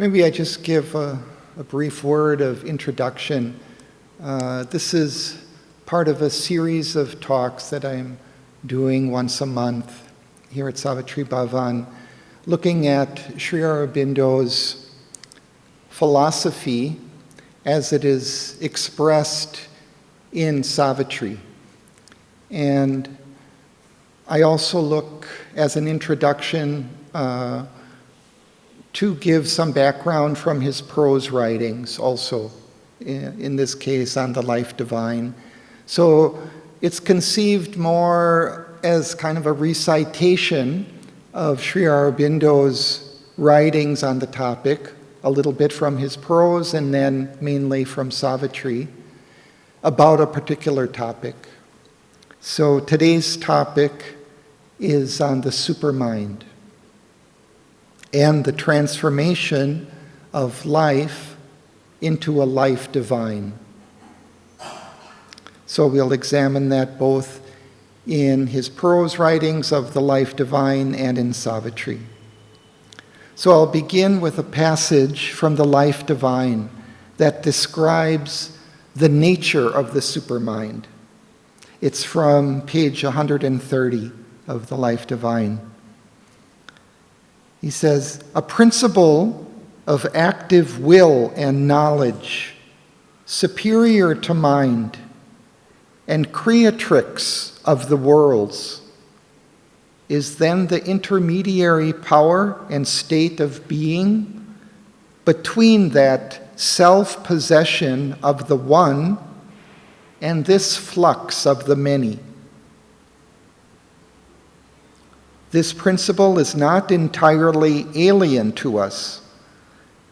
Maybe I just give a brief word of introduction. This is part of a series of talks that I'm doing once a month here at Savitri Bhavan, looking at Sri Aurobindo's philosophy as it is expressed in Savitri. And I also look as an introduction to give some background from his prose writings also, in this case on the life divine. So it's conceived more as kind of a recitation of Sri Aurobindo's writings on the topic, a little bit from his prose and then mainly from Savitri, about a particular topic. So today's topic is on the supermind and the transformation of life into a life divine. So we'll examine that both in his prose writings of the life divine and in Savitri. So I'll begin with a passage from the life divine that describes the nature of the supermind. It's from page 130 of the life divine. He says, "A principle of active will and knowledge, superior to mind, and creatrix of the worlds, is then the intermediary power and state of being between that self-possession of the one and this flux of the many. This principle is not entirely alien to us.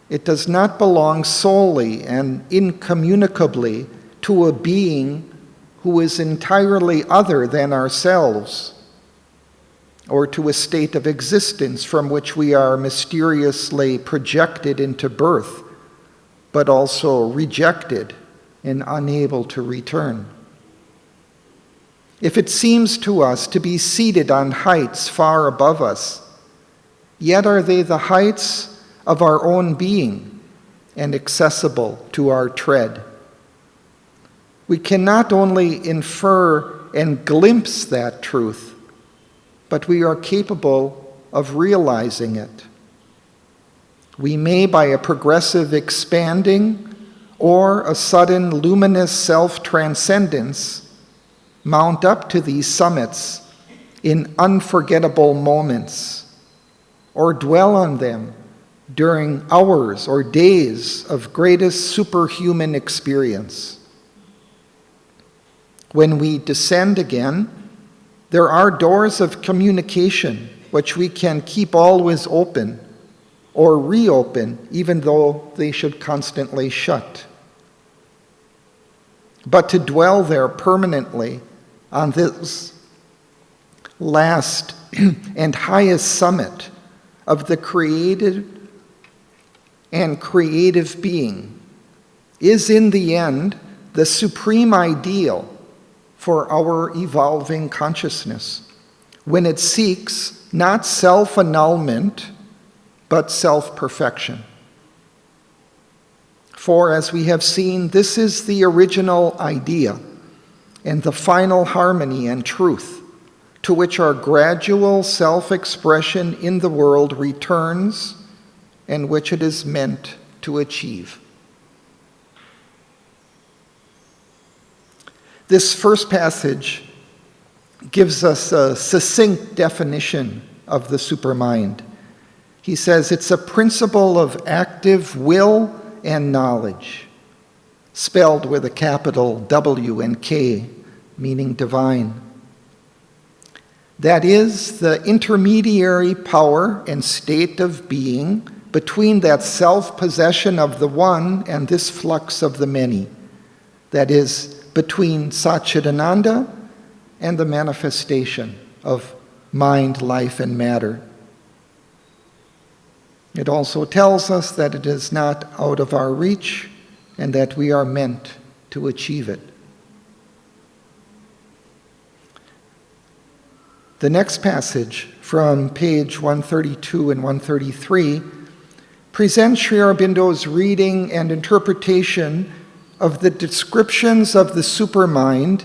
It does not belong solely and incommunicably to a being who is entirely other than ourselves, or to a state of existence from which we are mysteriously projected into birth, but also rejected and unable to return. If it seems to us to be seated on heights far above us, yet are they the heights of our own being and accessible to our tread. We can not only infer and glimpse that truth, but we are capable of realizing it. We may, by a progressive expanding or a sudden luminous self-transcendence, mount up to these summits in unforgettable moments, or dwell on them during hours or days of greatest superhuman experience. When we descend again, there are doors of communication which we can keep always open or reopen, even though they should constantly shut. But to dwell there permanently on this last and highest summit of the created and creative being is in the end the supreme ideal for our evolving consciousness, when it seeks not self-annulment, but self-perfection. For as we have seen, this is the original idea and the final harmony and truth to which our gradual self-expression in the world returns and which it is meant to achieve." This first passage gives us a succinct definition of the supermind. He says it's a principle of active will and knowledge, spelled with a capital W and K, meaning divine. That is the intermediary power and state of being between that self-possession of the one and this flux of the many. That is, between Satchidananda and the manifestation of mind, life, and matter. It also tells us that it is not out of our reach and that we are meant to achieve it. The next passage from page 132 and 133 presents Sri Aurobindo's reading and interpretation of the descriptions of the supermind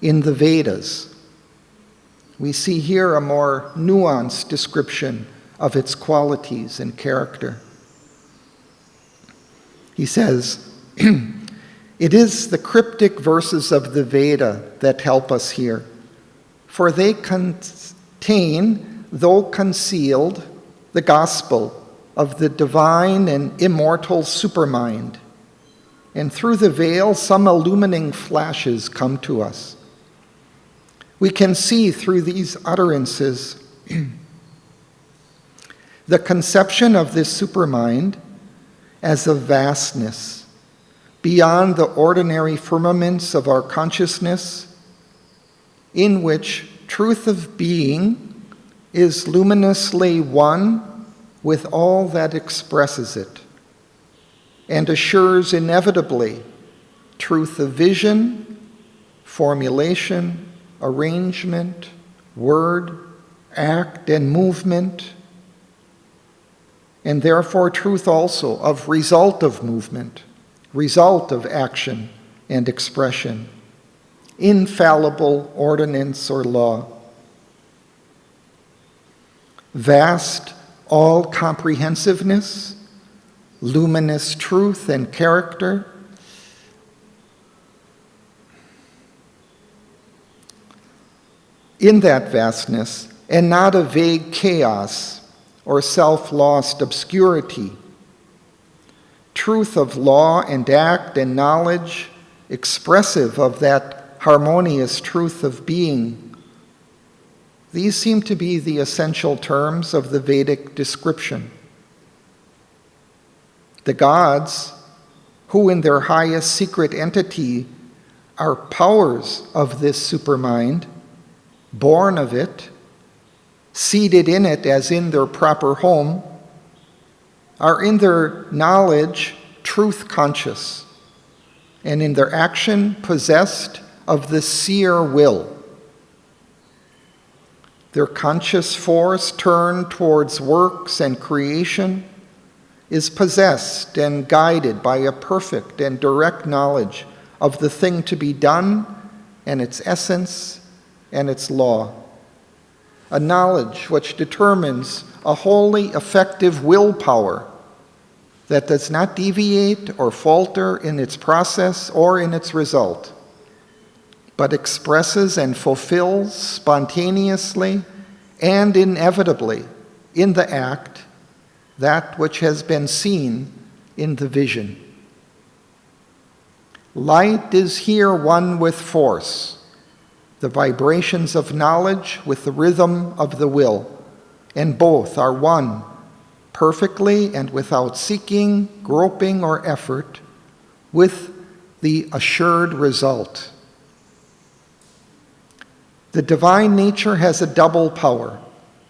in the Vedas. We see here a more nuanced description of its qualities and character. He says, it is the cryptic verses of the Veda that help us here, for they contain, though concealed, the gospel of the divine and immortal supermind. And through the veil, some illumining flashes come to us. We can see through these utterances the conception of this supermind as a vastness beyond the ordinary firmaments of our consciousness, in which truth of being is luminously one with all that expresses it, and assures inevitably truth of vision, formulation, arrangement, word, act, and movement, and therefore truth also of result of movement, result of action and expression, infallible ordinance or law. Vast all-comprehensiveness, luminous truth and character, in that vastness, and not a vague chaos or self-lost obscurity. Truth of law and act and knowledge, expressive of that harmonious truth of being. These seem to be the essential terms of the Vedic description. The gods, who in their highest secret entity are powers of this supermind, born of it, seated in it as in their proper home, are in their knowledge truth conscious, and in their action possessed of the seer will. Their conscious force turned towards works and creation is possessed and guided by a perfect and direct knowledge of the thing to be done and its essence and its law. A knowledge which determines a wholly effective willpower that does not deviate or falter in its process or in its result, but expresses and fulfills spontaneously and inevitably in the act that which has been seen in the vision. Light is here one with force, the vibrations of knowledge with the rhythm of the will, and both are one, perfectly and without seeking, groping, or effort, with the assured result. The divine nature has a double power,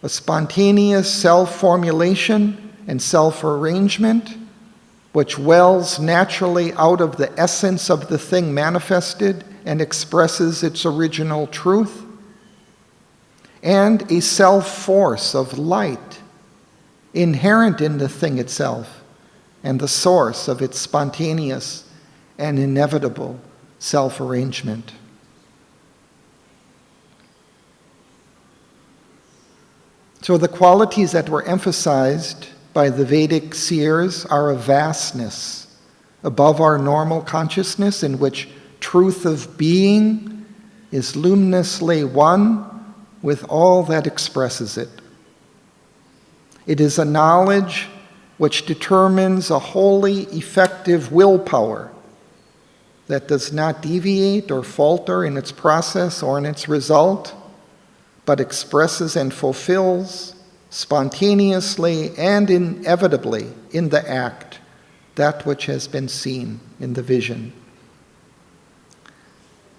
a spontaneous self-formulation and self-arrangement, which wells naturally out of the essence of the thing manifested and expresses its original truth, and a self-force of light inherent in the thing itself and the source of its spontaneous and inevitable self-arrangement. So the qualities that were emphasized by the Vedic seers are a vastness above our normal consciousness, in which truth of being is luminously one with all that expresses it. It is a knowledge which determines a wholly effective willpower that does not deviate or falter in its process or in its result, but expresses and fulfills spontaneously and inevitably in the act that which has been seen in the vision.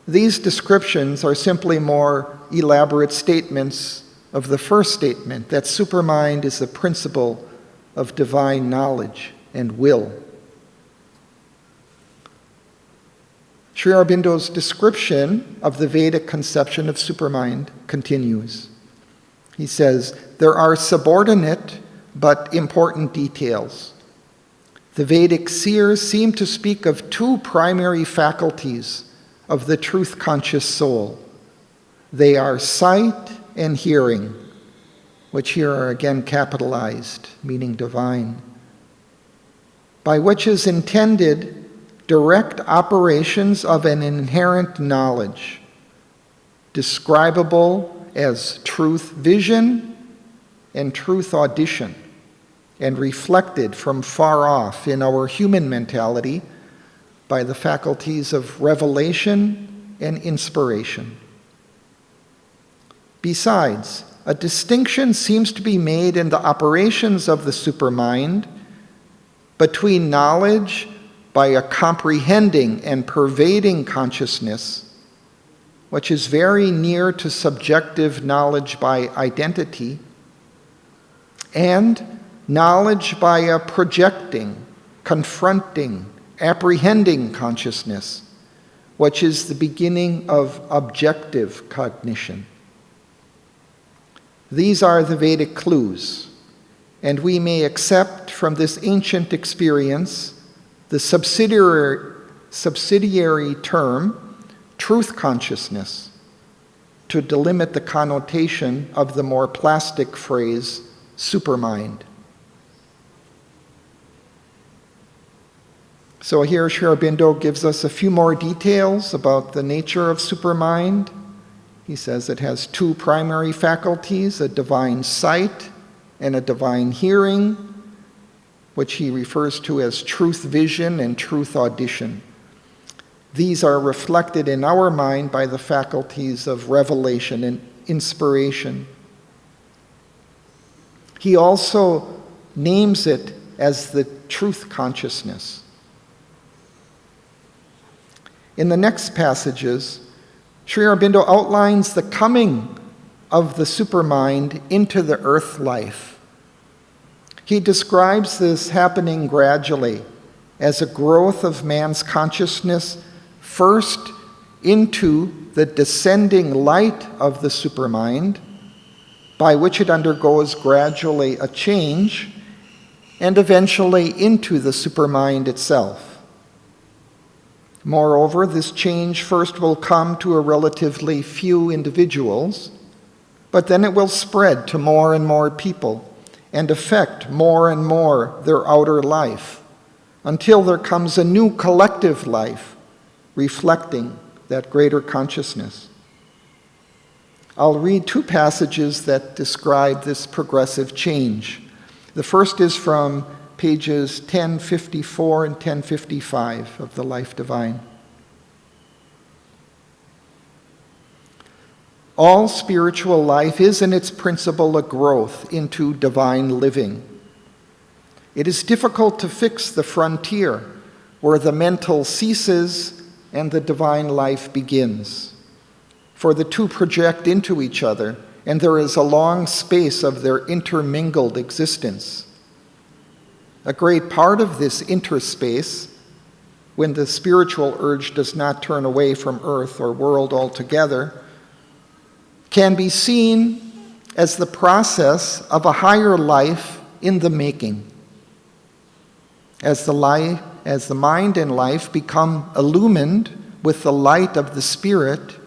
These descriptions are simply more elaborate statements of the first statement, that supermind is the principle of divine knowledge and will. Sri Aurobindo's description of the Vedic conception of supermind continues. He says, there are subordinate but important details. The Vedic seers seem to speak of two primary faculties of the truth-conscious soul. They are sight and hearing, which here are again capitalized, meaning divine, by which is intended direct operations of an inherent knowledge, describable as truth vision and truth audition, and reflected from far off in our human mentality by the faculties of revelation and inspiration. Besides, a distinction seems to be made in the operations of the supermind between knowledge by a comprehending and pervading consciousness, which is very near to subjective knowledge by identity, and knowledge by a projecting, confronting, apprehending consciousness, which is the beginning of objective cognition. These are the Vedic clues, and we may accept from this ancient experience the subsidiary term, truth consciousness, to delimit the connotation of the more plastic phrase, supermind. So here Sri Aurobindo gives us a few more details about the nature of supermind. He says it has two primary faculties, a divine sight and a divine hearing, which he refers to as truth vision and truth audition. These are reflected in our mind by the faculties of revelation and inspiration. He also names it as the truth consciousness. In the next passages, Sri Aurobindo outlines the coming of the supermind into the earth life. He describes this happening gradually as a growth of man's consciousness, first into the descending light of the supermind, by which it undergoes gradually a change, and eventually into the supermind itself. Moreover, this change first will come to a relatively few individuals, but then it will spread to more and more people and affect more and more their outer life, until there comes a new collective life reflecting that greater consciousness. I'll read two passages that describe this progressive change. The first is from pages 1054 and 1055 of the Life Divine. All spiritual life is in its principle a growth into divine living. It is difficult to fix the frontier where the mental ceases and the divine life begins, for the two project into each other, and there is a long space of their intermingled existence. A great part of this interspace, when the spiritual urge does not turn away from earth or world altogether, can be seen as the process of a higher life in the making. As the mind and life become illumined with the light of the Spirit,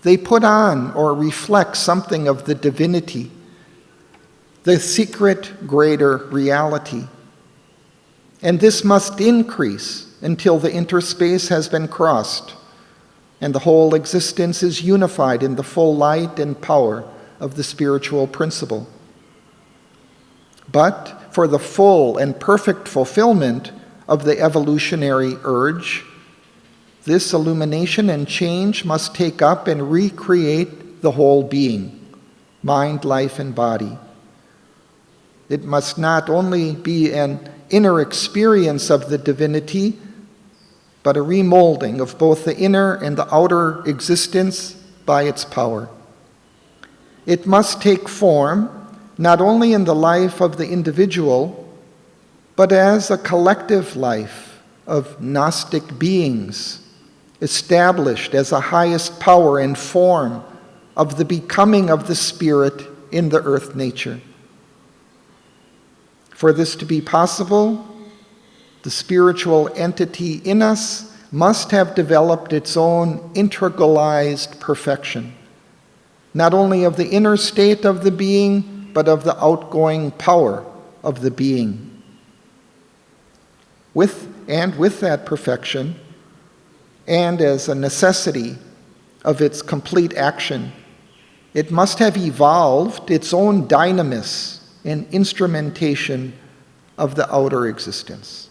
they put on or reflect something of the divinity, the secret greater reality. And this must increase until the interspace has been crossed and the whole existence is unified in the full light and power of the spiritual principle. But for the full and perfect fulfillment of the evolutionary urge, this illumination and change must take up and recreate the whole being, mind, life, and body. It must not only be an inner experience of the divinity, but a remolding of both the inner and the outer existence by its power. It must take form not only in the life of the individual, but as a collective life of Gnostic beings, established as a highest power and form of the becoming of the Spirit in the earth nature. For this to be possible, The spiritual entity in us must have developed its own integralized perfection, not only of the inner state of the being, but of the outgoing power of the being. With that perfection, and as a necessity of its complete action, it must have evolved its own dynamis and instrumentation of the outer existence.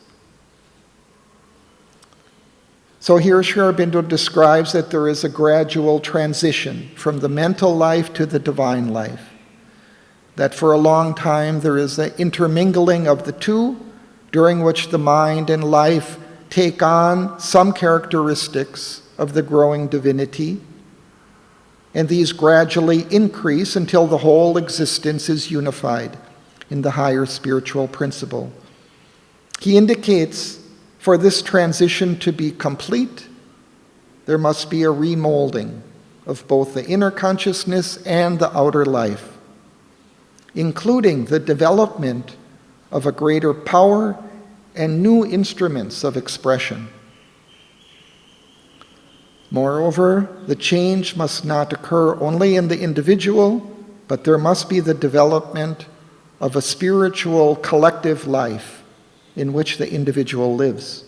So here Sri Aurobindo describes that there is a gradual transition from the mental life to the divine life, that for a long time there is an intermingling of the two, during which the mind and life take on some characteristics of the growing divinity, and these gradually increase until the whole existence is unified in the higher spiritual principle. He indicates for this transition to be complete, there must be a remolding of both the inner consciousness and the outer life, including the development of a greater power and new instruments of expression. Moreover, the change must not occur only in the individual, but there must be the development of a spiritual collective life in which the individual lives.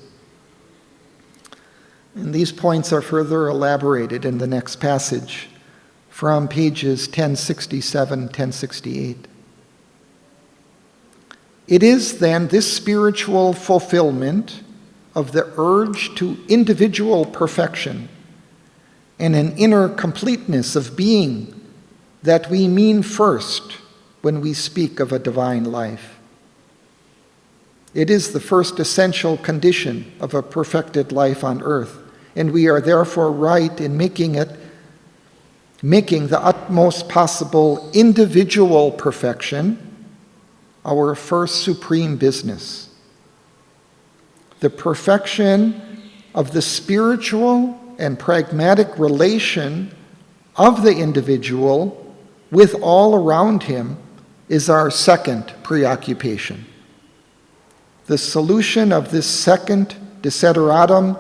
And these points are further elaborated in the next passage from pages 1067, 1068. It is then this spiritual fulfillment of the urge to individual perfection and an inner completeness of being that we mean first when we speak of a divine life. It is the first essential condition of a perfected life on earth, and we are therefore right in making the utmost possible individual perfection our first supreme business. The perfection of the spiritual and pragmatic relation of the individual with all around him is our second preoccupation. The solution of this second desideratum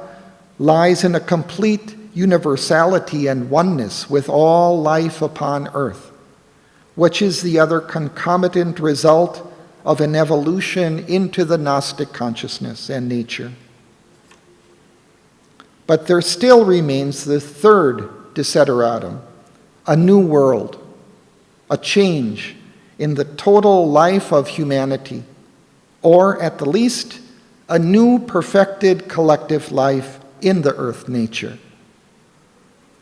lies in a complete universality and oneness with all life upon earth, which is the other concomitant result of an evolution into the Gnostic consciousness and nature. But there still remains the third desideratum, a new world, a change in the total life of humanity, or at the least, a new perfected collective life in the earth nature.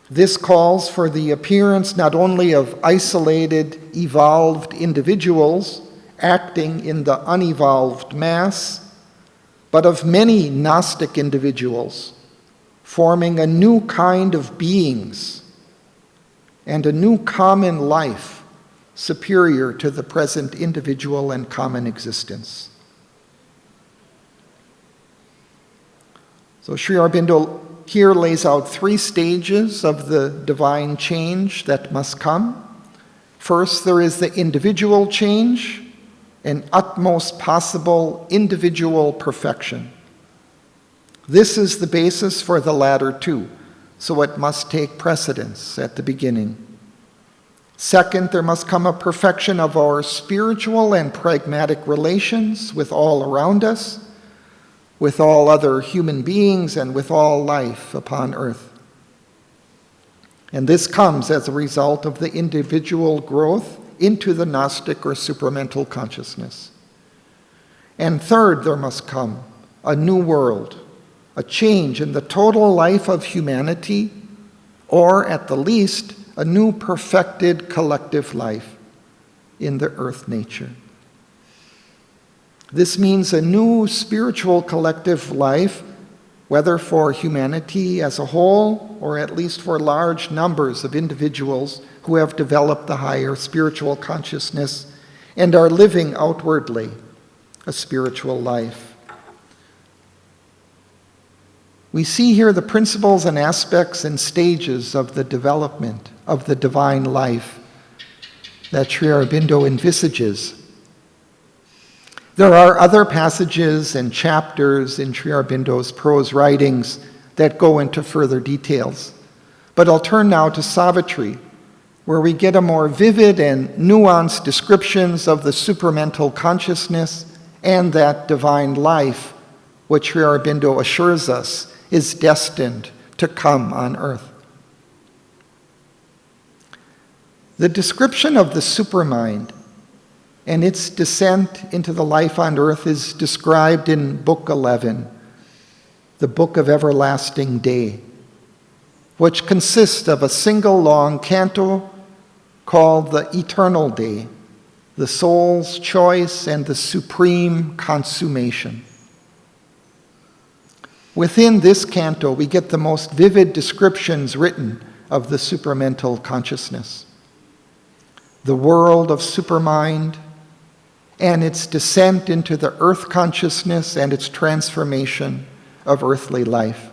This calls for the appearance not only of isolated, evolved individuals acting in the unevolved mass, but of many Gnostic individuals forming a new kind of beings and a new common life superior to the present individual and common existence. So Sri Aurobindo here lays out three stages of the divine change that must come. First, there is the individual change and utmost possible individual perfection. This is the basis for the latter two, so it must take precedence at the beginning. Second, there must come a perfection of our spiritual and pragmatic relations with all around us, with all other human beings, and with all life upon earth. And this comes as a result of the individual growth into the Gnostic or supramental consciousness. And third, there must come a new world, a change in the total life of humanity, or at the least, a new perfected collective life in the earth nature. This means a new spiritual collective life, whether for humanity as a whole or at least for large numbers of individuals who have developed the higher spiritual consciousness and are living outwardly a spiritual life. We see here the principles and aspects and stages of the development of the divine life that Sri Aurobindo envisages. There are other passages and chapters in Sri Aurobindo's prose writings that go into further details. But I'll turn now to Savitri, where we get a more vivid and nuanced descriptions of the supramental consciousness and that divine life, which Sri Aurobindo assures us is destined to come on earth. The description of the supermind and its descent into the life on earth is described in Book 11, the Book of Everlasting Day, which consists of a single long canto called the Eternal Day, the soul's choice and the supreme consummation. Within this canto, we get the most vivid descriptions written of the supramental consciousness, the world of supermind, and its descent into the earth consciousness and its transformation of earthly life.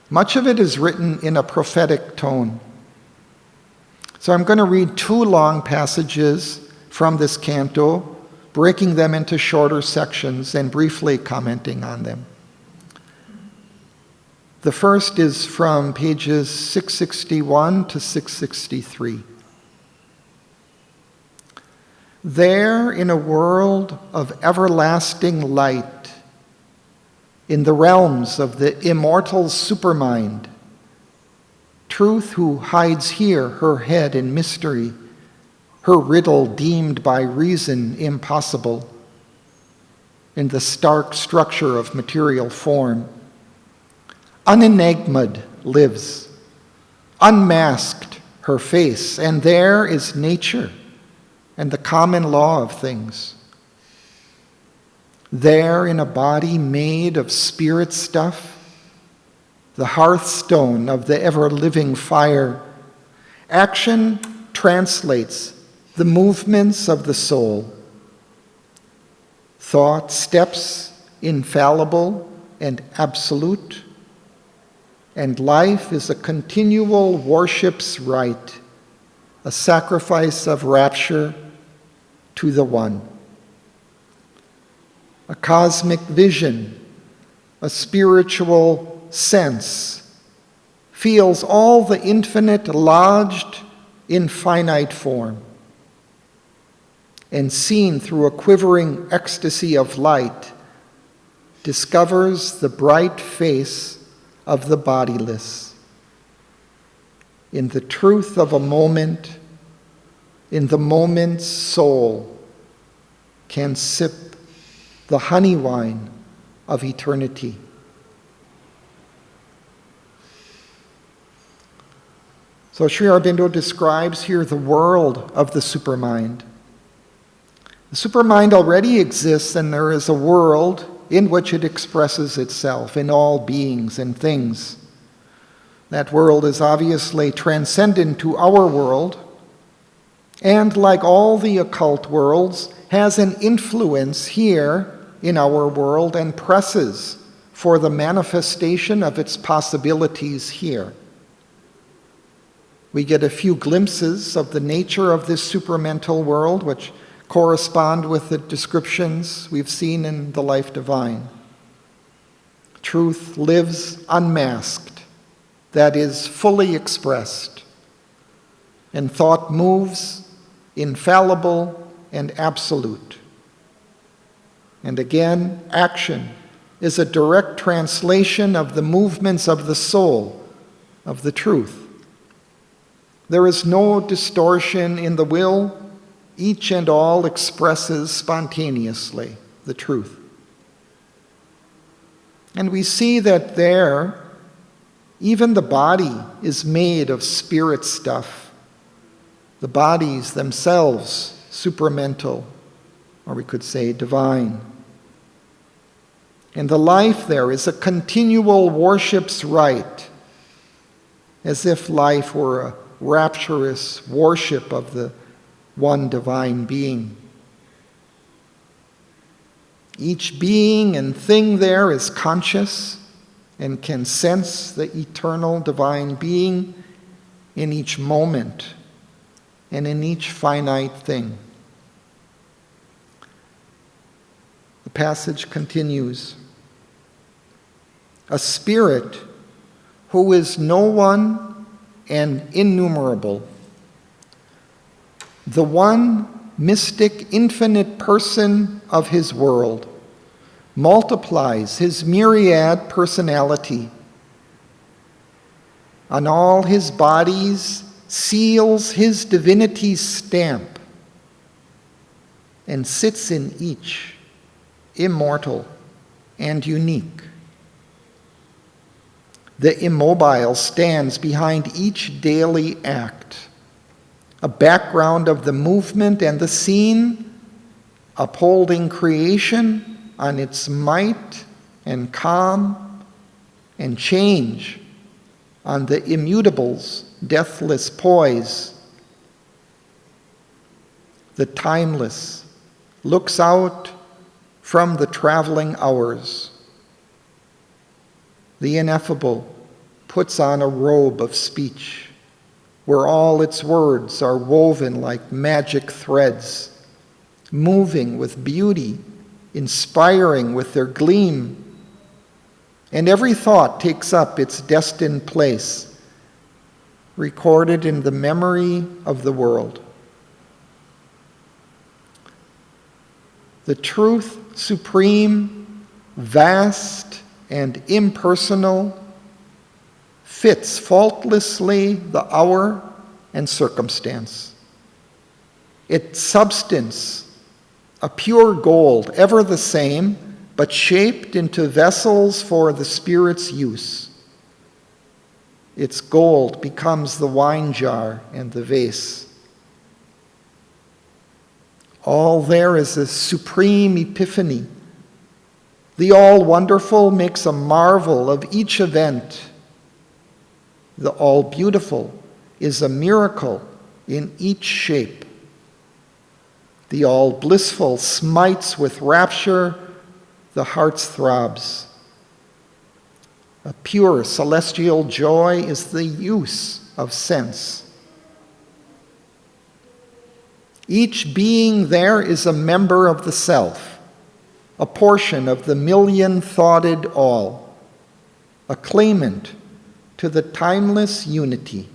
Much of it is written in a prophetic tone. So I'm going to read two long passages from this canto, breaking them into shorter sections and briefly commenting on them. The first is from pages 661 to 663. There, in a world of everlasting light, in the realms of the immortal supermind, truth who hides here her head in mystery, her riddle deemed by reason impossible, in the stark structure of material form, unenigmaed lives, unmasked her face, and there is nature and the common law of things. There, in a body made of spirit stuff, the hearthstone of the ever-living fire, action translates the movements of the soul. Thought steps infallible and absolute, and life is a continual worship's rite, a sacrifice of rapture to the One. A cosmic vision, a spiritual sense, feels all the infinite lodged in finite form, and seen through a quivering ecstasy of light, discovers the bright face of the bodiless. In the truth of a moment, in the moment's soul, can sip the honey wine of eternity. So Sri Aurobindo describes here the world of the supermind. The supermind already exists, and there is a world in which it expresses itself in all beings and things. That world is obviously transcendent to our world, and like all the occult worlds, has an influence here in our world and presses for the manifestation of its possibilities here. We get a few glimpses of the nature of this supramental world, which correspond with the descriptions we've seen in the Life Divine. Truth lives unmasked, that is, fully expressed, and thought moves infallible and absolute. And again, action is a direct translation of the movements of the soul, of the truth. There is no distortion in the will. Each and all expresses spontaneously the truth. And we see that there, even the body is made of spirit stuff. The bodies themselves, supramental, or we could say divine. And the life there is a continual worship's rite, as if life were a rapturous worship of the one divine being. Each being and thing there is conscious and can sense the eternal divine being in each moment and in each finite thing. passage continues. A spirit who is no one and innumerable, the one mystic infinite person of his world, multiplies his myriad personality. On all his bodies seals his divinity's stamp, and sits in each, immortal and unique. The immobile stands behind each daily act, a background of the movement and the scene, upholding creation on its might and calm, and change on the immutable's deathless poise. The timeless looks out from the traveling hours. The ineffable puts on a robe of speech, where all its words are woven like magic threads, moving with beauty, inspiring with their gleam. And every thought takes up its destined place, recorded in the memory of the world. The truth supreme, vast, and impersonal fits faultlessly the hour and circumstance. Its substance, a pure gold, ever the same, but shaped into vessels for the Spirit's use. Its gold becomes the wine jar and the vase. All there is a supreme epiphany. The all-wonderful makes a marvel of each event. The all-beautiful is a miracle in each shape. The all-blissful smites with rapture the heart's throbs. A pure celestial joy is the use of sense. Each being there is a member of the self, a portion of the million-thoughted all, a claimant to the timeless unity,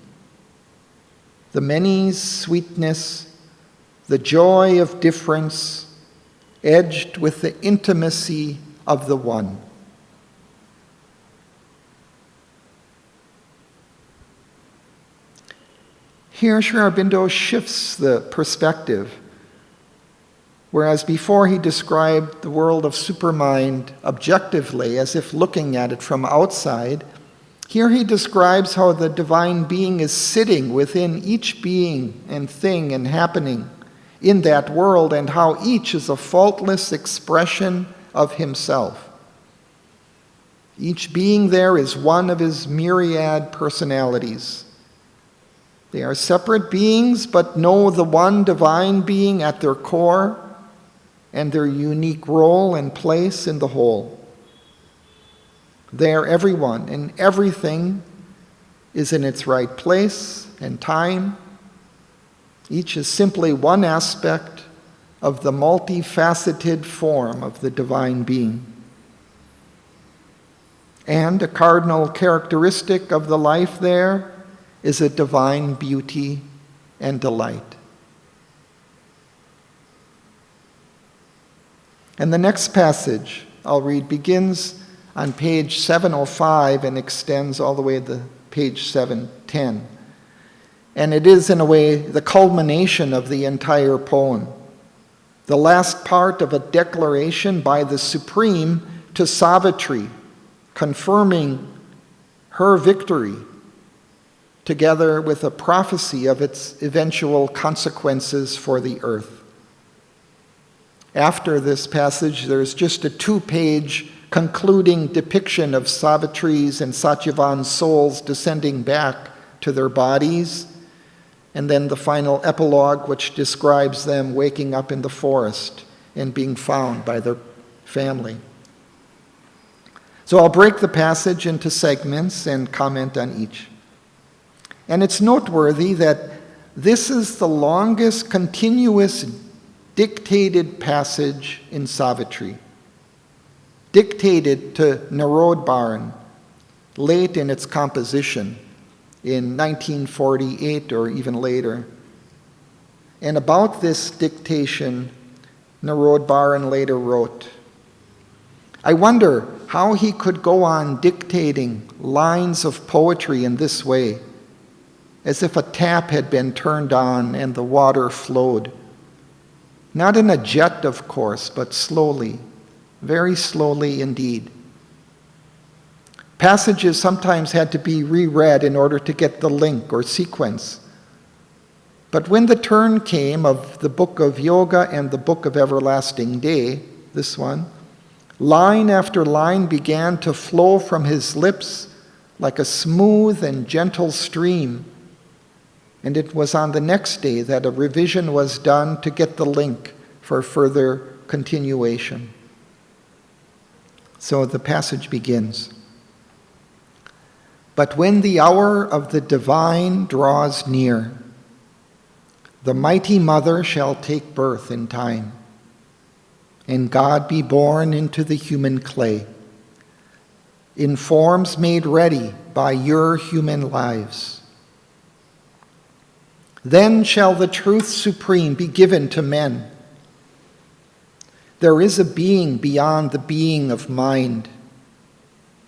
the many's sweetness, the joy of difference, edged with the intimacy of the one. Here, Sri Aurobindo shifts the perspective. Whereas before he described the world of Supermind objectively, as if looking at it from outside, here he describes how the divine being is sitting within each being and thing and happening in that world, and how each is a faultless expression of himself. Each being there is one of his myriad personalities. They are separate beings, but know the one divine being at their core and their unique role and place in the whole. There, everyone and everything is in its right place and time. Each is simply one aspect of the multifaceted form of the divine being. And a cardinal characteristic of the life there is a divine beauty and delight. And the next passage I'll read begins on page 705 and extends all the way to page 710. And it is, in a way, the culmination of the entire poem, the last part of a declaration by the Supreme to Savitri, confirming her victory, together with a prophecy of its eventual consequences for the earth. After this passage, there's just a 2-page concluding depiction of Savitri's and Satyavan's souls descending back to their bodies, and then the final epilogue, which describes them waking up in the forest and being found by their family. So I'll break the passage into segments and comment on each. And it's noteworthy that this is the longest continuous dictated passage in Savitri. dictated to Narodbaren late in its composition in 1948 or even later. And about this dictation, Narodbaren later wrote, "I wonder how he could go on dictating lines of poetry in this way, as if a tap had been turned on and the water flowed. Not in a jet, of course, but slowly, very slowly indeed. Passages sometimes had to be reread in order to get the link or sequence. But when the turn came of the Book of Yoga and the Book of Everlasting Day, this one, line after line began to flow from his lips like a smooth and gentle stream. And it was on the next day that a revision was done to get the link for further continuation." So the passage begins. "But when the hour of the divine draws near, the mighty mother shall take birth in time, and God be born into the human clay, in forms made ready by your human lives. Then shall the truth supreme be given to men. There is a being beyond the being of mind,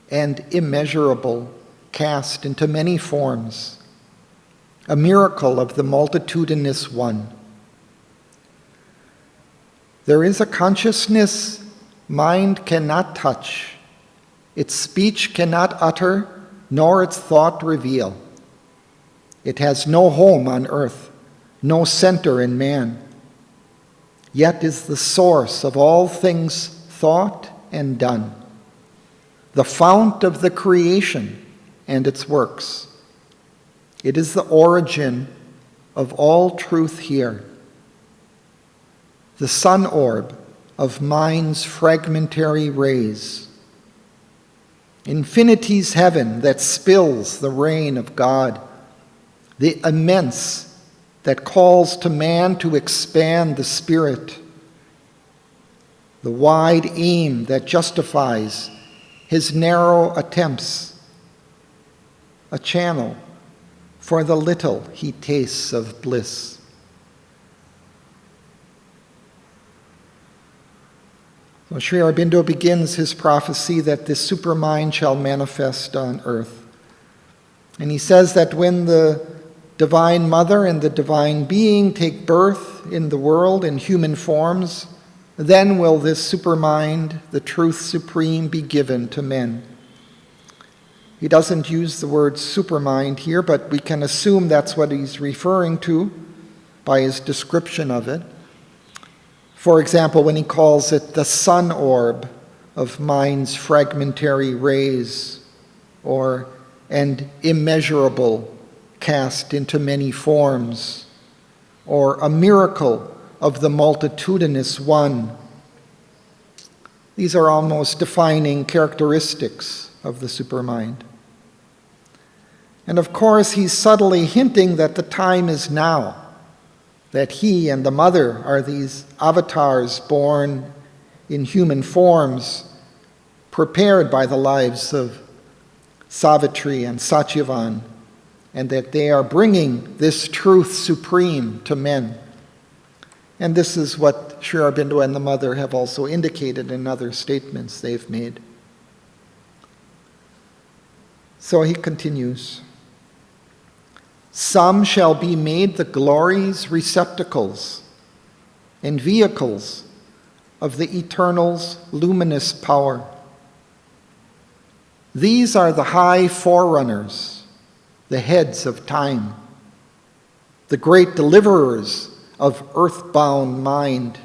and immeasurable, cast into many forms, a miracle of the multitudinous one. There is a consciousness mind cannot touch, its speech cannot utter, nor its thought reveal. It has no home on earth, no center in man, yet is the source of all things thought and done, the fount of the creation and its works. It is the origin of all truth here, the sun orb of mind's fragmentary rays, infinity's heaven that spills the rain of God, the immense that calls to man to expand the spirit, the wide aim that justifies his narrow attempts, a channel for the little he tastes of bliss." So Sri Aurobindo begins his prophecy that this supermind shall manifest on earth. And he says that when the Divine Mother and the Divine Being take birth in the world in human forms, then will this supermind, the truth supreme, be given to men. He doesn't use the word supermind here, but we can assume that's what he's referring to by his description of it. For example, when he calls it the sun orb of mind's fragmentary rays, or and immeasurable, cast into many forms, or a miracle of the multitudinous one. These are almost defining characteristics of the supermind. And of course, he's subtly hinting that the time is now, that he and the mother are these avatars born in human forms, prepared by the lives of Savitri and Satyavan, and that they are bringing this truth supreme to men. And this is what Sri Aurobindo and the mother have also indicated in other statements they've made. So he continues. Some shall be made the glory's receptacles and vehicles of the Eternal's luminous power. These are the high forerunners, the heads of time, the great deliverers of earthbound mind,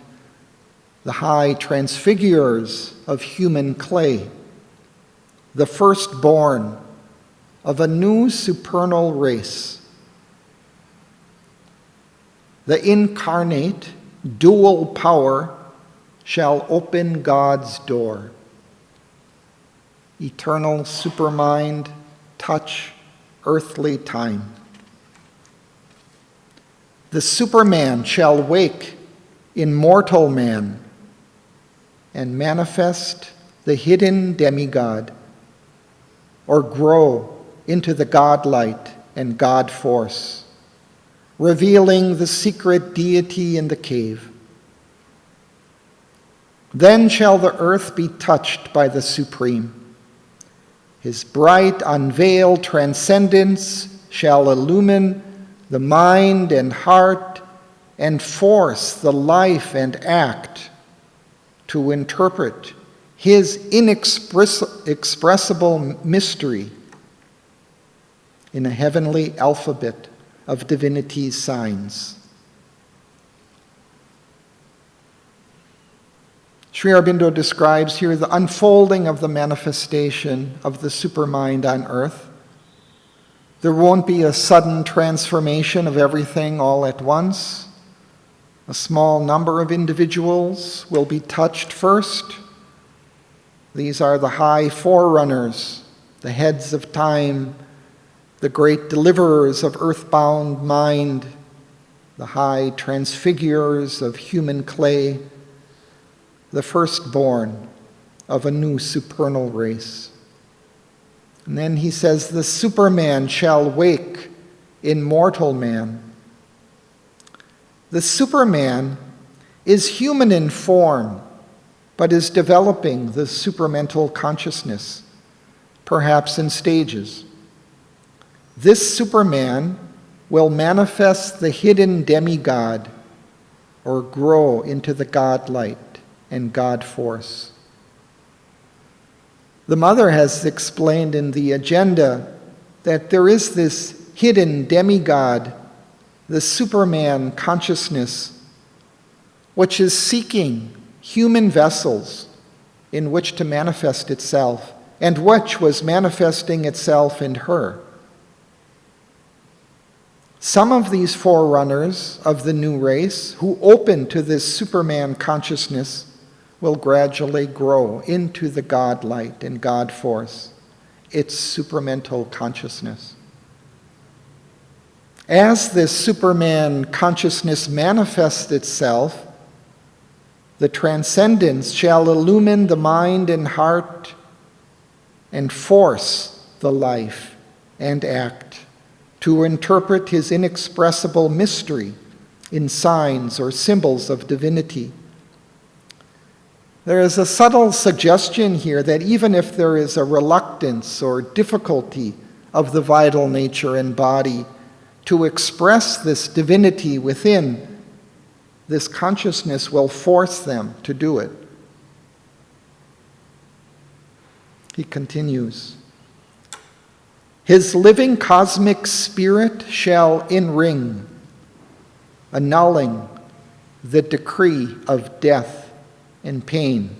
the high transfigurers of human clay, the firstborn of a new supernal race. The incarnate, dual power shall open God's door. Eternal supermind, touch earthly time. The Superman shall wake in mortal man and manifest the hidden demigod, or grow into the God-light and God-force, revealing the secret deity in the cave. Then shall the earth be touched by the Supreme. His bright, unveiled transcendence shall illumine the mind and heart and force the life and act to interpret his inexpressible mystery in a heavenly alphabet of divinity's signs. Sri Aurobindo describes here the unfolding of the manifestation of the supermind on earth. There won't be a sudden transformation of everything all at once. A small number of individuals will be touched first. These are the high forerunners, the heads of time, the great deliverers of earthbound mind, the high transfigurers of human clay, the firstborn of a new supernal race. And then he says, the Superman shall wake in mortal man. The Superman is human in form, but is developing the supramental consciousness, perhaps in stages. This Superman will manifest the hidden demigod, or grow into the God-light and God-force. The Mother has explained in the agenda that there is this hidden demigod, the Superman consciousness, which is seeking human vessels in which to manifest itself, and which was manifesting itself in her. Some of these forerunners of the new race who open to this Superman consciousness will gradually grow into the God-light and God-force, its supramental consciousness. As this Superman consciousness manifests itself, the transcendence shall illumine the mind and heart and force the life and act to interpret his inexpressible mystery in signs or symbols of divinity. There is a subtle suggestion here that even if there is a reluctance or difficulty of the vital nature and body to express this divinity within, this consciousness will force them to do it. He continues, his living cosmic spirit shall enring, annulling the decree of death and pain,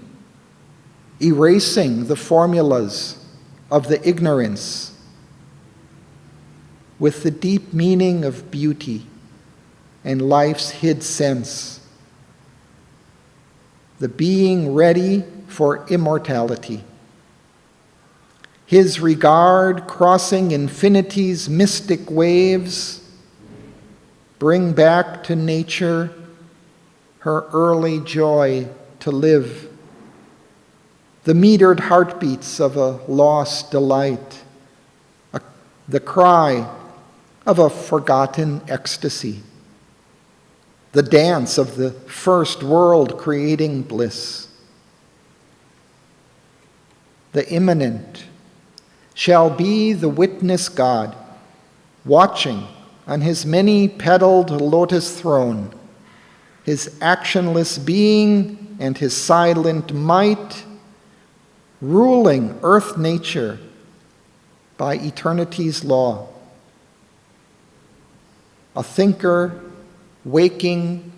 erasing the formulas of the ignorance with the deep meaning of beauty and life's hid sense, the being ready for immortality. His regard crossing infinity's mystic waves, bring back to nature her early joy to live, the metered heartbeats of a lost delight, the cry of a forgotten ecstasy, the dance of the first world creating bliss. The immanent shall be the witness God, watching on his many-petaled lotus throne, his actionless being and his silent might, ruling earth nature by eternity's law. A thinker waking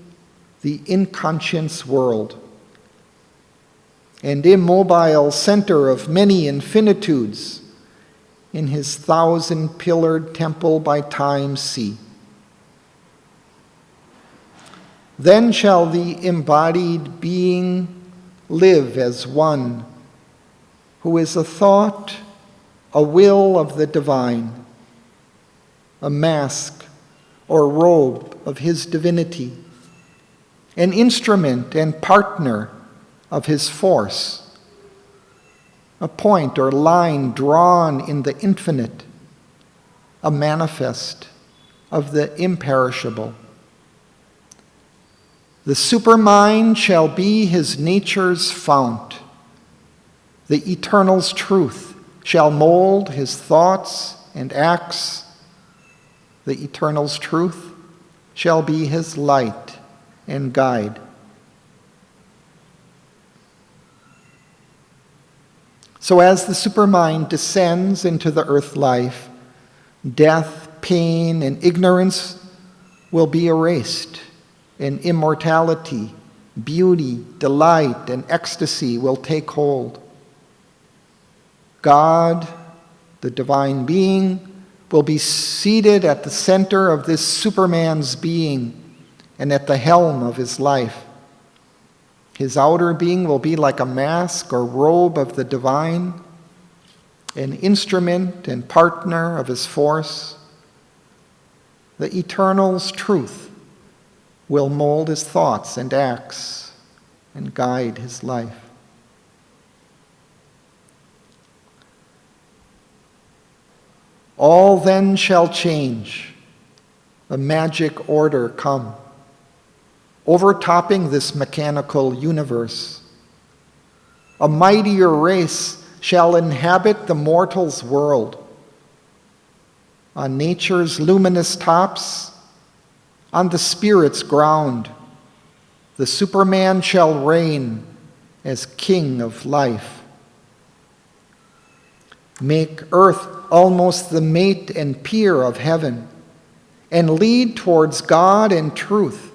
the inconscious world, and immobile center of many infinitudes in his thousand-pillared temple by time's sea. Then shall the embodied being live as one who is a thought, a will of the divine, a mask or robe of his divinity, an instrument and partner of his force, a point or line drawn in the infinite, a manifest of the imperishable. The supermind shall be his nature's fount. The eternal's truth shall mold his thoughts and acts. The eternal's truth shall be his light and guide. So as the supermind descends into the earth life, death, pain, and ignorance will be erased, and immortality, beauty, delight, and ecstasy will take hold. God, the divine being, will be seated at the center of this superman's being and at the helm of his life. His outer being will be like a mask or robe of the divine, an instrument and partner of his force. The eternal's truth will mold his thoughts and acts and guide his life. All then shall change, a magic order come, overtopping this mechanical universe. A mightier race shall inhabit the mortal's world. On nature's luminous tops, on the spirit's ground, the Superman shall reign as king of life. Make earth almost the mate and peer of heaven, and lead towards God and truth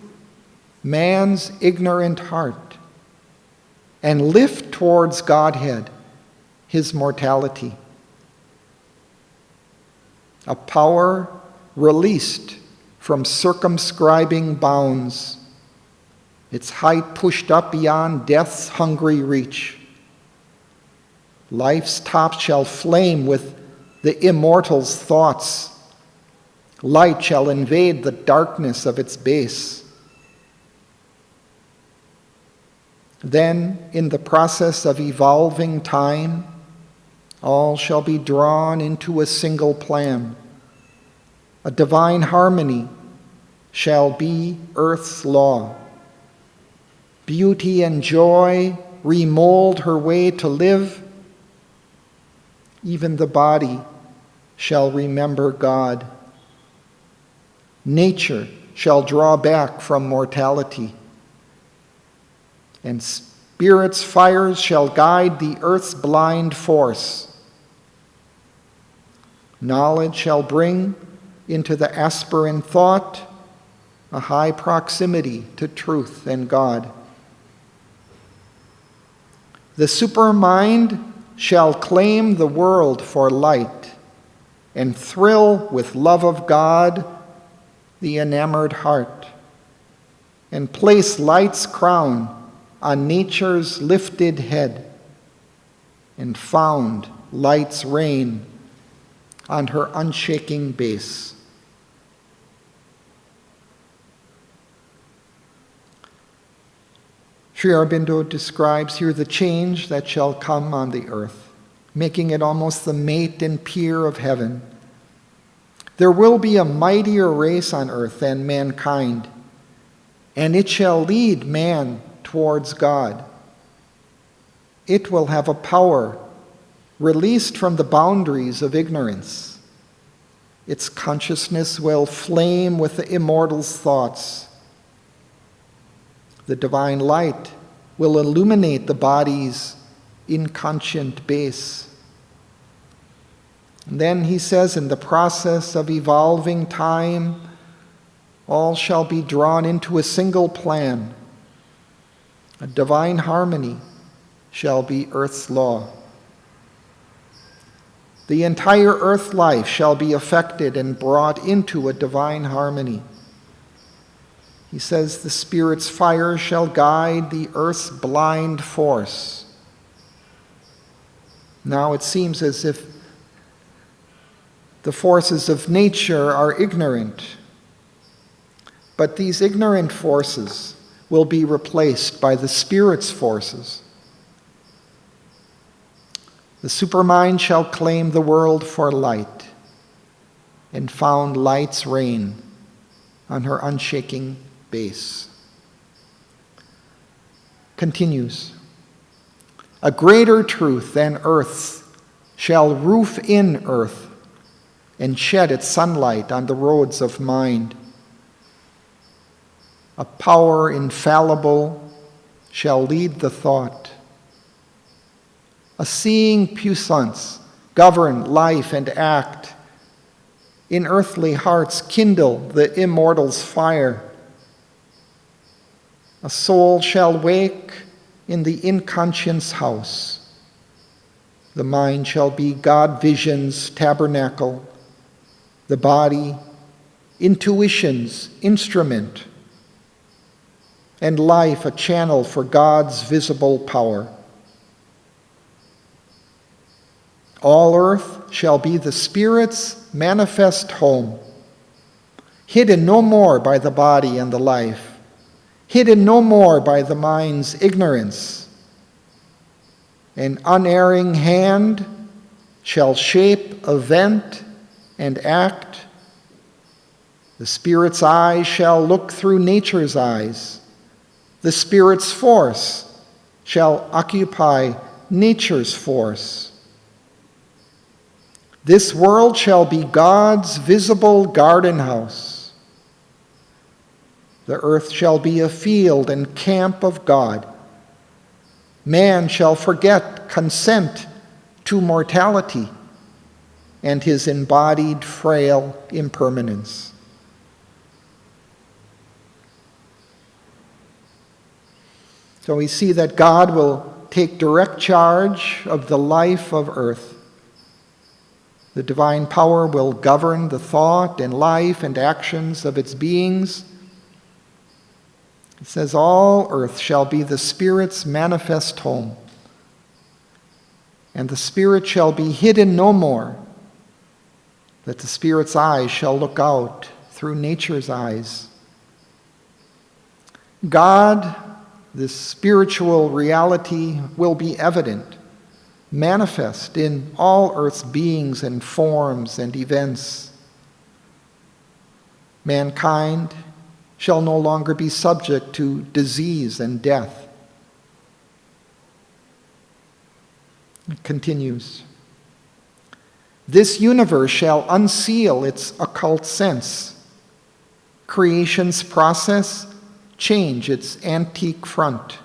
man's ignorant heart, and lift towards Godhead his mortality. A power released from circumscribing bounds, its height pushed up beyond death's hungry reach. Life's top shall flame with the immortal's thoughts. Light shall invade the darkness of its base. Then, in the process of evolving time, all shall be drawn into a single plan. A divine harmony shall be earth's law. Beauty and joy remold her way to live. Even the body shall remember God. Nature shall draw back from mortality, and spirit's fires shall guide the earth's blind force. Knowledge shall bring into the aspirant thought a high proximity to truth and God. The supermind shall claim the world for light and thrill with love of God the enamored heart, and place light's crown on nature's lifted head, and found light's reign on her unshaking base. Sri Aurobindo describes here the change that shall come on the earth, making it almost the mate and peer of heaven. There will be a mightier race on earth than mankind, and it shall lead man towards God. It will have a power released from the boundaries of ignorance. Its consciousness will flame with the immortal's thoughts. The divine light will illuminate the body's inconscient base. And then he says, in the process of evolving time, all shall be drawn into a single plan. A divine harmony shall be earth's law. The entire earth life shall be affected and brought into a divine harmony. He says the Spirit's fire shall guide the earth's blind force. Now it seems as if the forces of nature are ignorant, but these ignorant forces will be replaced by the Spirit's forces. The Supermind shall claim the world for light, and found light's reign on her unshaking base. Continues. A greater truth than earth's shall roof in earth and shed its sunlight on the roads of mind. A power infallible shall lead the thought. A seeing puissance govern life and act. In earthly hearts kindle the immortal's fire. A soul shall wake in the inconscience house. The mind shall be God vision's tabernacle, the body intuition's instrument, and life a channel for God's visible power. All earth shall be the Spirit's manifest home, hidden no more by the body and the life, hidden no more by the mind's ignorance. An unerring hand shall shape, event, and act. The Spirit's eyes shall look through nature's eyes. The Spirit's force shall occupy nature's force. This world shall be God's visible garden house. The earth shall be a field and camp of God. Man shall forget consent to mortality and his embodied frail impermanence. So we see that God will take direct charge of the life of earth. The divine power will govern the thought and life and actions of its beings. It says, all earth shall be the Spirit's manifest home, and the Spirit shall be hidden no more, that the Spirit's eyes shall look out through nature's eyes. God, this spiritual reality, will be evident, manifest in all earth's beings and forms and events. Mankind shall no longer be subject to disease and death. It continues. This universe shall unseal its occult sense. Creation's process change its antique front.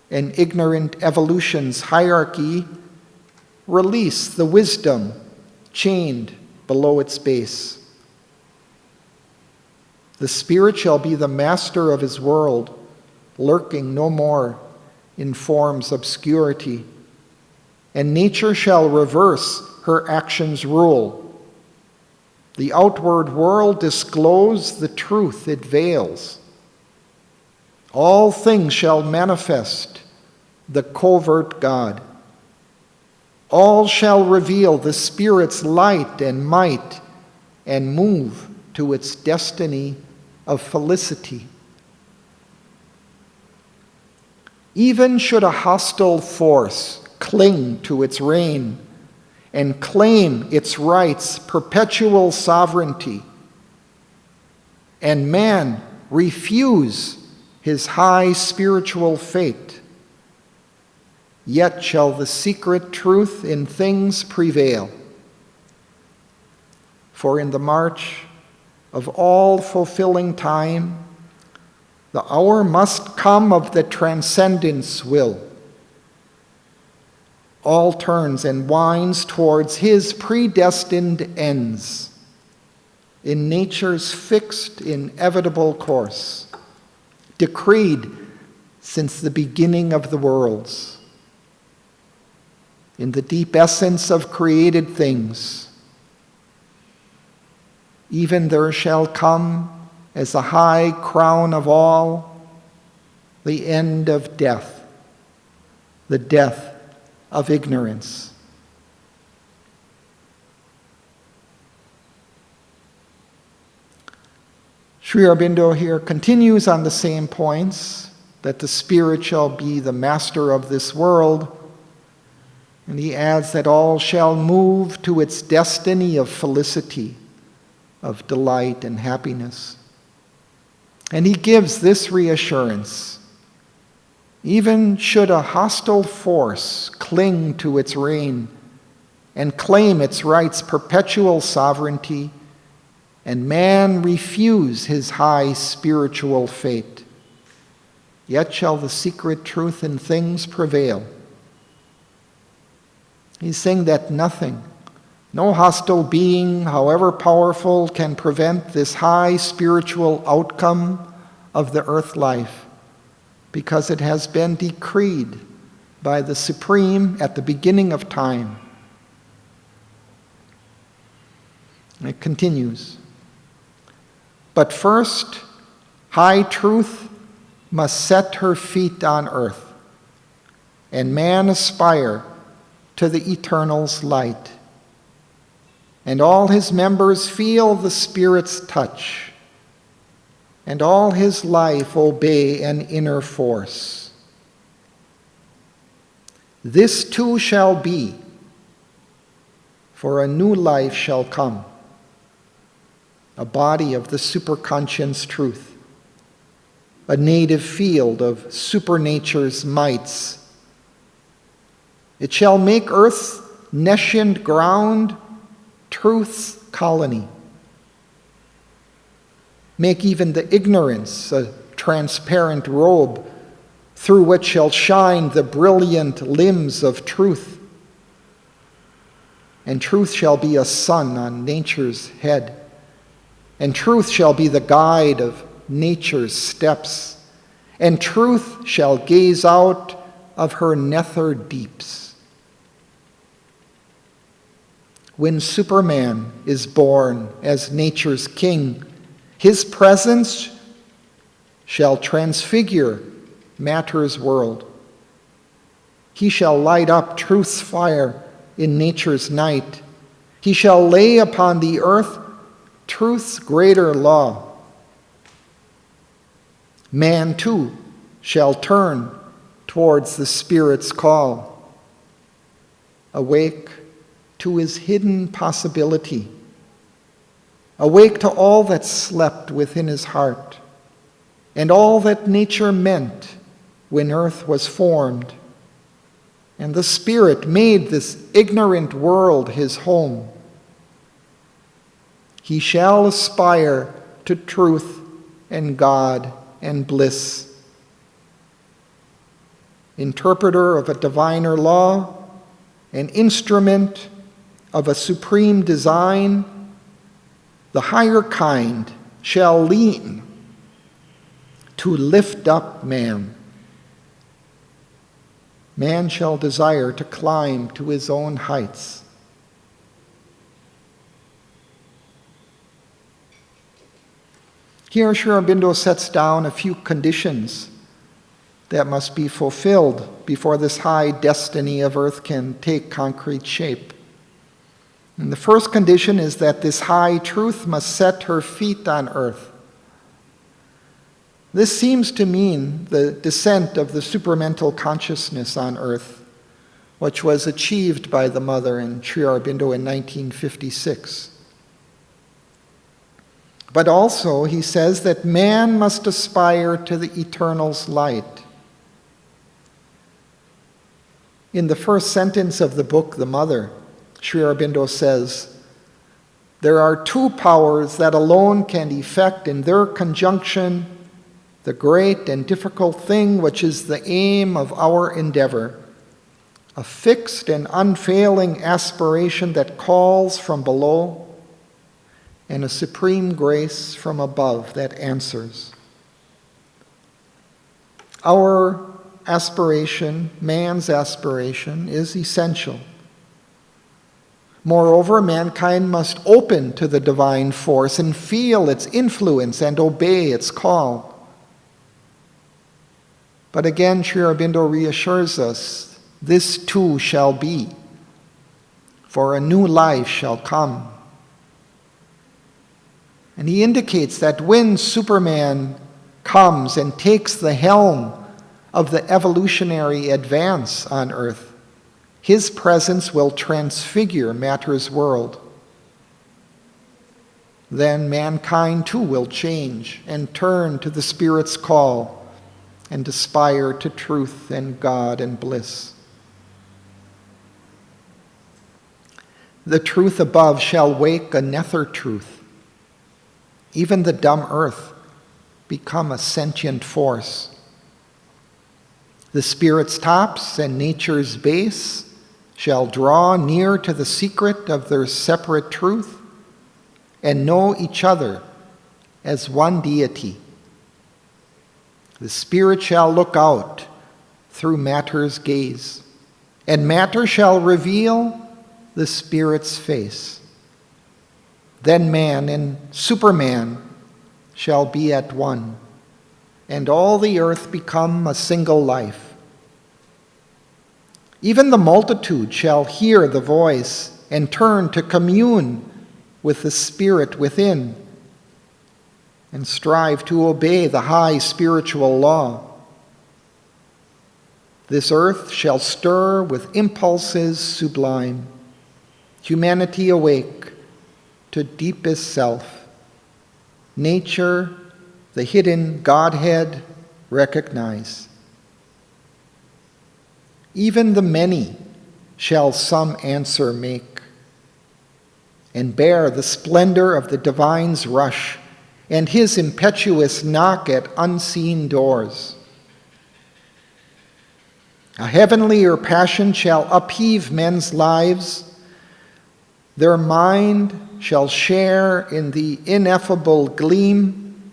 And ignorant evolution's hierarchy release the wisdom chained below its base. The Spirit shall be the master of his world, lurking no more in form's obscurity, and nature shall reverse her actions' rule. The outward world disclose the truth it veils. All things shall manifest the covert God. All shall reveal the Spirit's light and might and move to its destiny of felicity. Even should a hostile force cling to its reign and claim its rights' perpetual sovereignty, and man refuse his high spiritual fate, yet shall the secret truth in things prevail. For in the march of all fulfilling time, the hour must come of the transcendence will. All turns and winds towards his predestined ends in nature's fixed, inevitable course, decreed since the beginning of the worlds. In the deep essence of created things, even there shall come as a high crown of all the end of death, the death of ignorance. Sri Aurobindo here continues on the same points, that the Spirit shall be the master of this world, And he adds that all shall move to its destiny of felicity, of delight and happiness. And he gives this reassurance: even should a hostile force cling to its reign and claim its right's perpetual sovereignty, and man refuse his high spiritual fate, yet shall the secret truth in things prevail. He's saying that nothing, no hostile being, however powerful, can prevent this high spiritual outcome of the earth life, because it has been decreed by the Supreme at the beginning of time. And it continues. But first, high truth must set her feet on earth, and man aspire to the eternal's light, and all his members feel the Spirit's touch, and all his life obey an inner force. This too shall be, for a new life shall come, a body of the superconscience truth, a native field of supernature's mights. It shall make earth's nescient ground truth's colony. Make even the ignorance a transparent robe through which shall shine the brilliant limbs of truth. And truth shall be a sun on nature's head, and truth shall be the guide of nature's steps, and truth shall gaze out of her nether deeps. When Superman is born as nature's king, his presence shall transfigure matter's world. He shall light up truth's fire in nature's night. He shall lay upon the earth truth's greater law. Man too shall turn towards the Spirit's call, awake to his hidden possibility, awake to all that slept within his heart, and all that nature meant when earth was formed, and the Spirit made this ignorant world his home. He shall aspire to truth and God and bliss. Interpreter of a diviner law, an instrument of a supreme design, the higher kind shall lean to lift up man. Man shall desire to climb to his own heights. Here, Sri Aurobindo sets down a few conditions that must be fulfilled before this high destiny of earth can take concrete shape. And the first condition is that this high truth must set her feet on earth. This seems to mean the descent of the supramental consciousness on earth, which was achieved by the Mother and Sri Aurobindo in 1956. But also, he says that man must aspire to the eternal's light. In the first sentence of the book, The Mother, Sri Aurobindo says, there are two powers that alone can effect in their conjunction the great and difficult thing which is the aim of our endeavor, a fixed and unfailing aspiration that calls from below, and a supreme grace from above that answers. Our aspiration, man's aspiration, is essential. Moreover, mankind must open to the divine force and feel its influence and obey its call. But again, Sri Aurobindo reassures us, this too shall be, for a new life shall come. And he indicates that when Superman comes and takes the helm of the evolutionary advance on earth, His presence will transfigure matter's world. Then mankind too will change and turn to the Spirit's call and aspire to truth and God and bliss. The truth above shall wake a nether truth. Even the dumb earth become a sentient force. The Spirit's tops and nature's base shall draw near to the secret of their separate truth and know each other as one deity. The Spirit shall look out through matter's gaze, and matter shall reveal the Spirit's face. Then man and Superman shall be at one, and all the earth become a single life. Even the multitude shall hear the voice and turn to commune with the Spirit within, and strive to obey the high spiritual law. This earth shall stir with impulses sublime, humanity awake to deepest self, nature, the hidden Godhead, recognize. Even the many shall some answer make, and bear the splendor of the divine's rush and his impetuous knock at unseen doors. A heavenlier passion shall upheave men's lives. Their mind shall share in the ineffable gleam.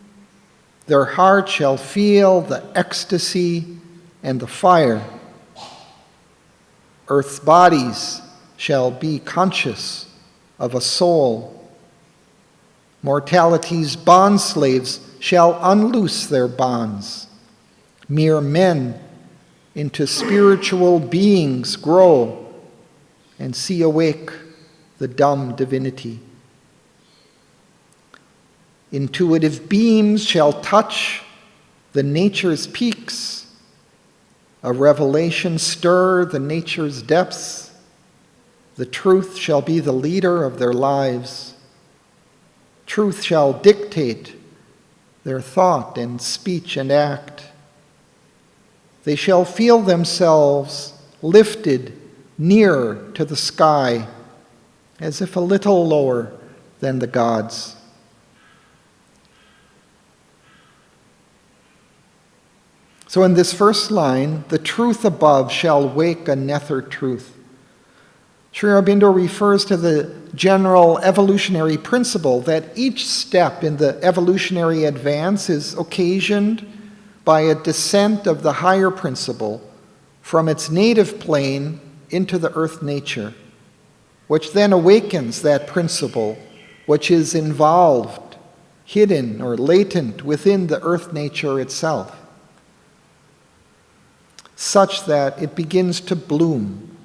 Their heart shall feel the ecstasy and the fire. Earth's bodies shall be conscious of a soul. Mortality's bondslaves shall unloose their bonds. Mere men into spiritual beings grow and see awake the dumb divinity. Intuitive beams shall touch the nature's peaks. A revelation stir the nature's depths. The truth shall be the leader of their lives. Truth shall dictate their thought and speech and act. They shall feel themselves lifted nearer to the sky, as if a little lower than the gods. So in this first line, the truth above shall wake a nether truth. Sri Aurobindo refers to the general evolutionary principle that each step in the evolutionary advance is occasioned by a descent of the higher principle from its native plane into the earth nature, which then awakens that principle which is involved, hidden, or latent within the earth nature itself, such that it begins to bloom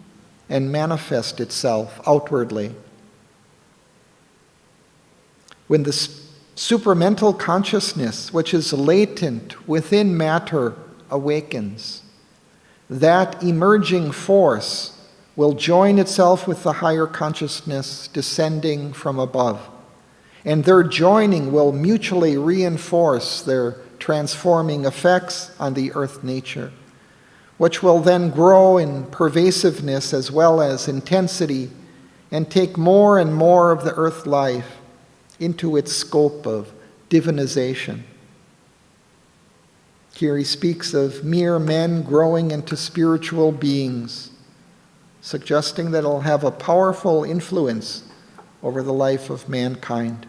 and manifest itself outwardly. When the supramental consciousness, which is latent within matter, awakens, that emerging force will join itself with the higher consciousness descending from above, and their joining will mutually reinforce their transforming effects on the earth nature, which will then grow in pervasiveness as well as intensity and take more and more of the earth life into its scope of divinization. Here he speaks of mere men growing into spiritual beings, suggesting that it'll have a powerful influence over the life of mankind.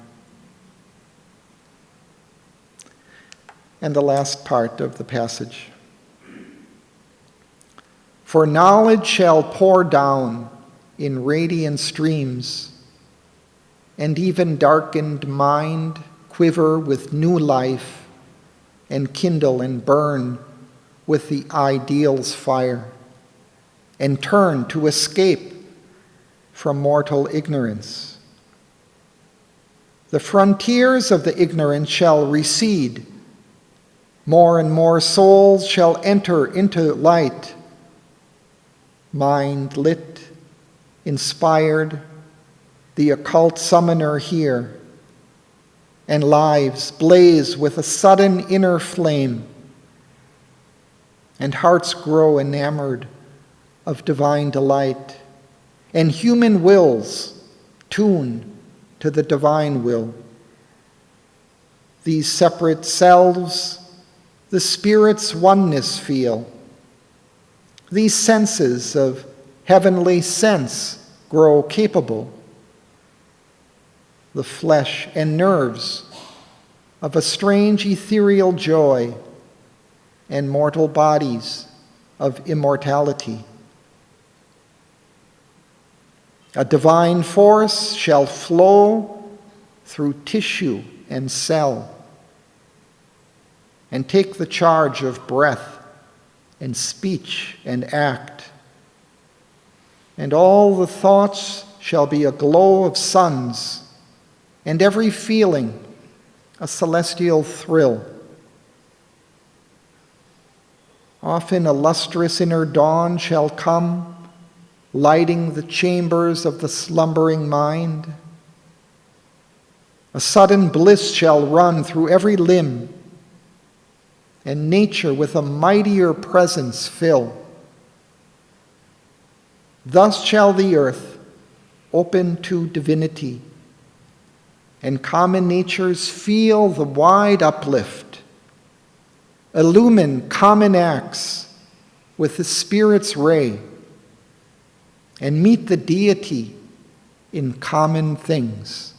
And the last part of the passage. For knowledge shall pour down in radiant streams, and even darkened mind quiver with new life, and kindle and burn with the ideal's fire, and turn to escape from mortal ignorance. The frontiers of the ignorant shall recede. More and more souls shall enter into light. mind lit, inspired, the occult summoner here, and lives blaze with a sudden inner flame, and hearts grow enamored of divine delight, and human wills tune to the divine will. These separate selves, the Spirit's oneness feel. These senses of heavenly sense grow capable. The flesh and nerves of a strange ethereal joy, and mortal bodies of immortality. A divine force shall flow through tissue and cell, and take the charge of breath and speech and act. And all the thoughts shall be a glow of suns, and every feeling a celestial thrill. Often a lustrous inner dawn shall come, lighting the chambers of the slumbering mind. A sudden bliss shall run through every limb, and nature with a mightier presence fill. Thus shall the earth open to divinity, and common natures feel the wide uplift, illumine common acts with the Spirit's ray, and meet the deity in common things.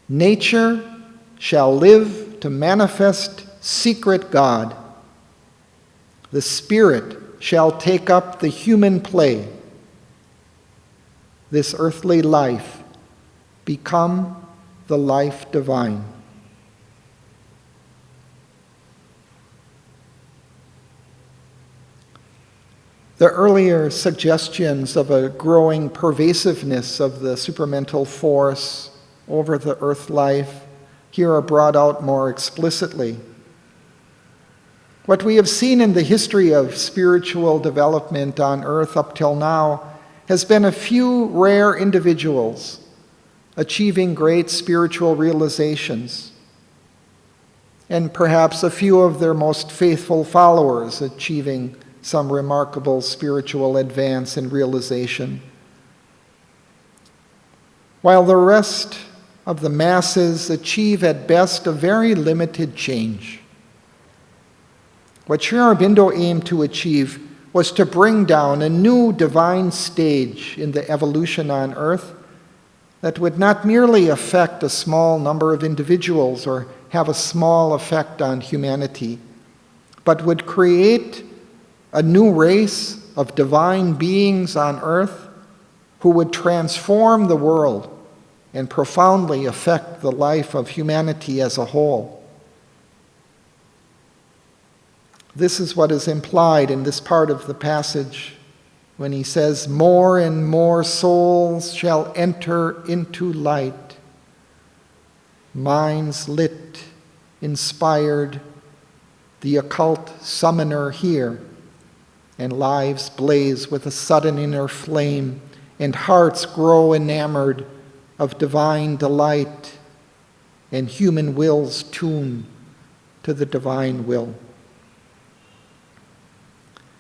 Nature shall live to manifest secret God. The Spirit shall take up the human play. This earthly life become the life divine. The earlier suggestions of a growing pervasiveness of the supramental force over the earth life here are brought out more explicitly. What we have seen in the history of spiritual development on earth up till now has been a few rare individuals achieving great spiritual realizations, and perhaps a few of their most faithful followers achieving some remarkable spiritual advance and realization, while the rest of the masses achieve at best a very limited change. What Sri Aurobindo aimed to achieve was to bring down a new divine stage in the evolution on earth that would not merely affect a small number of individuals or have a small effect on humanity, but would create a new race of divine beings on earth who would transform the world and profoundly affect the life of humanity as a whole. This is what is implied in this part of the passage when he says, "More and more souls shall enter into light, minds lit, inspired, the occult summoner here, and lives blaze with a sudden inner flame, and hearts grow enamored of divine delight, and human wills tune to the divine will."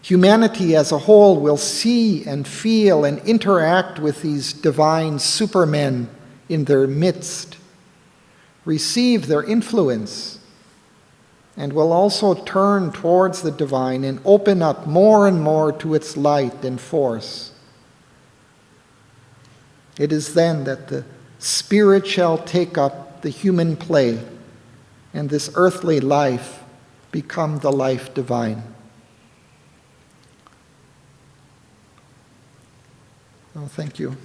Humanity as a whole will see and feel and interact with these divine supermen in their midst, receive their influence, and will also turn towards the divine and open up more and more to its light and force. It is then that the Spirit shall take up the human play, and this earthly life become the life divine. Well, thank you.